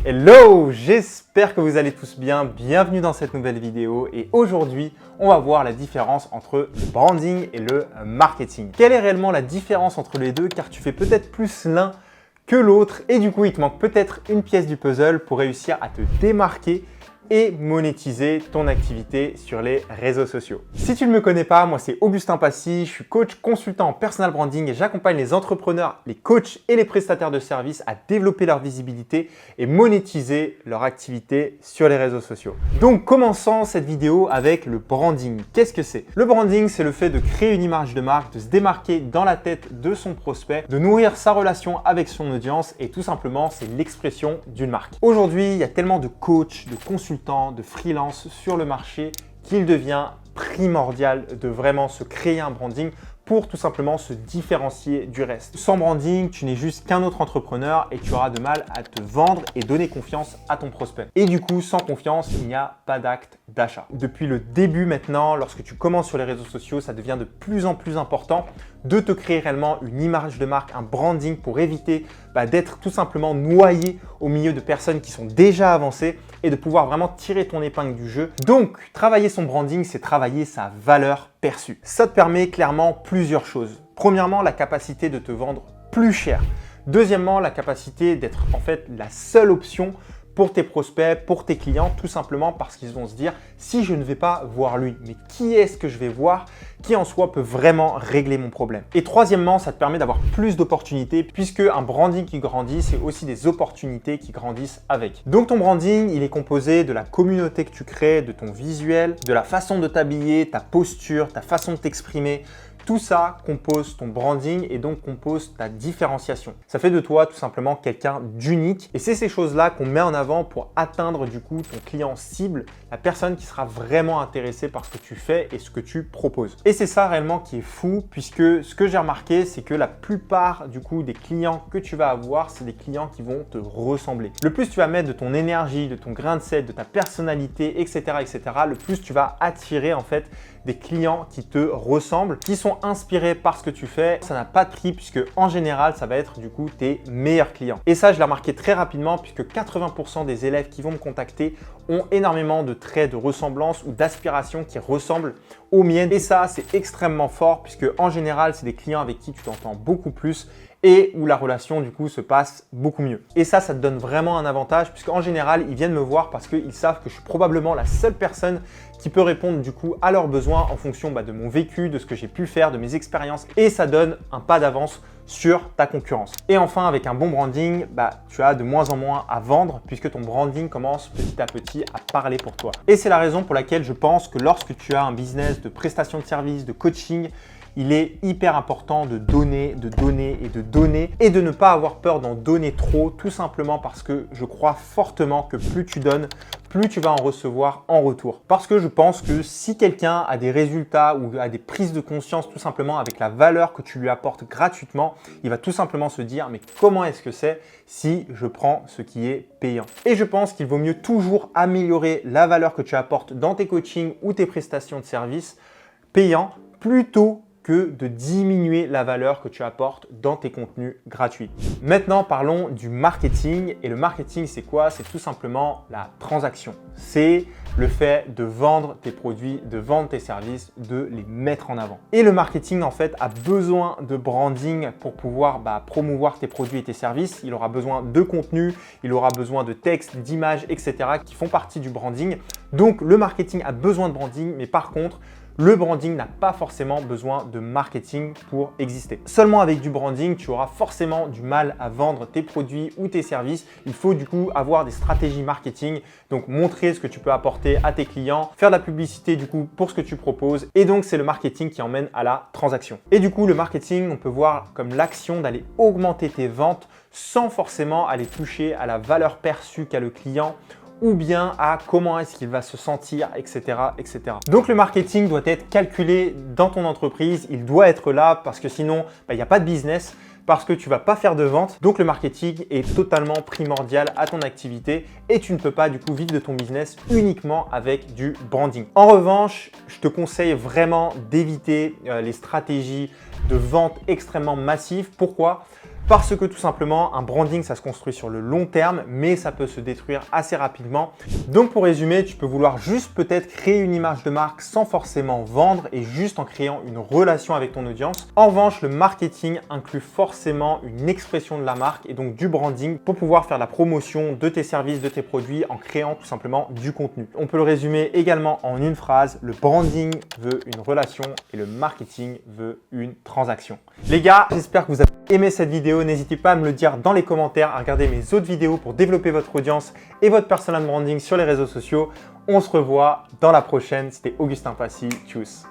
Hello, j'espère que vous allez tous bien. Bienvenue dans cette nouvelle vidéo et aujourd'hui, on va voir la différence entre le branding et le marketing. Quelle est réellement la différence entre les deux car tu fais peut-être plus l'un que l'autre et du coup, il te manque peut-être une pièce du puzzle pour réussir à te démarquer et monétiser ton activité sur les réseaux sociaux. Si tu ne me connais pas, moi c'est Augustin Passy, je suis coach consultant en personal branding et j'accompagne les entrepreneurs, les coachs et les prestataires de services à développer leur visibilité et monétiser leur activité sur les réseaux sociaux. Donc commençons cette vidéo avec le branding. Qu'est-ce que c'est? Le branding, c'est le fait de créer une image de marque, de se démarquer dans la tête de son prospect, de nourrir sa relation avec son audience et tout simplement c'est l'expression d'une marque. Aujourd'hui, il y a tellement de coachs, de consultants, de freelance sur le marché qu'il devient primordial de vraiment se créer un branding pour tout simplement se différencier du reste. Sans branding, tu n'es juste qu'un autre entrepreneur et tu auras de mal à te vendre et donner confiance à ton prospect. Et du coup, sans confiance, il n'y a pas d'acte d'achat. Depuis le début maintenant, lorsque tu commences sur les réseaux sociaux, ça devient de plus en plus important de te créer réellement une image de marque, un branding pour éviter d'être tout simplement noyé au milieu de personnes qui sont déjà avancées et de pouvoir vraiment tirer ton épingle du jeu. Donc, travailler son branding, c'est travailler sa valeur perçue. Ça te permet clairement plusieurs choses. Premièrement, la capacité de te vendre plus cher. Deuxièmement, la capacité d'être en fait la seule option pour tes prospects, pour tes clients, tout simplement parce qu'ils vont se dire si je ne vais pas voir lui, mais qui est-ce que je vais voir qui en soi peut vraiment régler mon problème. Et troisièmement, ça te permet d'avoir plus d'opportunités puisque un branding qui grandit, c'est aussi des opportunités qui grandissent avec. Donc ton branding, il est composé de la communauté que tu crées, de ton visuel, de la façon de t'habiller, ta posture, ta façon de t'exprimer. Tout ça compose ton branding et donc compose ta différenciation. Ça fait de toi tout simplement quelqu'un d'unique et c'est ces choses-là qu'on met en avant pour atteindre du coup ton client cible, la personne qui sera vraiment intéressée par ce que tu fais et ce que tu proposes. Et c'est ça réellement qui est fou puisque ce que j'ai remarqué, c'est que la plupart du coup des clients que tu vas avoir, c'est des clients qui vont te ressembler. Le plus tu vas mettre de ton énergie, de ton grain de sel, de ta personnalité, etc., le plus tu vas attirer en fait des clients qui te ressemblent, qui sont inspirés par ce que tu fais. Ça n'a pas de prix puisque en général, ça va être du coup tes meilleurs clients. Et ça, je l'ai remarqué très rapidement puisque 80% des élèves qui vont me contacter ont énormément de traits de ressemblance ou d'aspiration qui ressemblent aux miennes. Et ça, c'est extrêmement fort puisque en général, c'est des clients avec qui tu t'entends beaucoup plus et où la relation du coup se passe beaucoup mieux. Et ça te donne vraiment un avantage puisqu'en général, ils viennent me voir parce qu'ils savent que je suis probablement la seule personne qui peut répondre du coup à leurs besoins en fonction de mon vécu, de ce que j'ai pu faire, de mes expériences et ça donne un pas d'avance sur ta concurrence. Et enfin, avec un bon branding, tu as de moins en moins à vendre puisque ton branding commence petit à petit à parler pour toi. Et c'est la raison pour laquelle je pense que lorsque tu as un business de prestation de services, de coaching, il est hyper important de donner et de ne pas avoir peur d'en donner trop, tout simplement parce que je crois fortement que plus tu donnes, plus tu vas en recevoir en retour. Parce que je pense que si quelqu'un a des résultats ou a des prises de conscience tout simplement avec la valeur que tu lui apportes gratuitement, il va tout simplement se dire mais comment est-ce que c'est si je prends ce qui est payant? Et je pense qu'il vaut mieux toujours améliorer la valeur que tu apportes dans tes coachings ou tes prestations de services payants plutôt que de diminuer la valeur que tu apportes dans tes contenus gratuits. Maintenant, parlons du marketing. Et le marketing, c'est quoi? C'est tout simplement la transaction. C'est le fait de vendre tes produits, de vendre tes services, de les mettre en avant. Et le marketing, en fait, a besoin de branding pour pouvoir promouvoir tes produits et tes services. Il aura besoin de contenu, il aura besoin de textes, d'images, etc. qui font partie du branding. Donc, le marketing a besoin de branding, mais par contre, le branding n'a pas forcément besoin de marketing pour exister. Seulement avec du branding, tu auras forcément du mal à vendre tes produits ou tes services. Il faut du coup avoir des stratégies marketing, donc montrer ce que tu peux apporter à tes clients, faire de la publicité du coup pour ce que tu proposes. Et donc, c'est le marketing qui emmène à la transaction. Et du coup, le marketing, on peut voir comme l'action d'aller augmenter tes ventes sans forcément aller toucher à la valeur perçue qu'a le client ou bien à comment est-ce qu'il va se sentir, etc., etc. Donc le marketing doit être calculé dans ton entreprise, il doit être là parce que sinon, il n'y a pas de business. parce que tu ne vas pas faire de vente. Donc le marketing est totalement primordial à ton activité et tu ne peux pas du coup vivre de ton business uniquement avec du branding. En revanche, je te conseille vraiment d'éviter les stratégies de vente extrêmement massives. Pourquoi ? Parce que tout simplement, un branding, ça se construit sur le long terme, mais ça peut se détruire assez rapidement. Donc pour résumer, tu peux vouloir juste peut-être créer une image de marque sans forcément vendre et juste en créant une relation avec ton audience. En revanche, le marketing inclut forcément une expression de la marque et donc du branding pour pouvoir faire la promotion de tes services, de tes produits en créant tout simplement du contenu. On peut le résumer également en une phrase, le branding veut une relation et le marketing veut une transaction. Les gars, j'espère que vous avez aimé cette vidéo. N'hésitez pas à me le dire dans les commentaires, à regarder mes autres vidéos pour développer votre audience et votre personal branding sur les réseaux sociaux. On se revoit dans la prochaine. C'était Augustin Passy. Tchuss.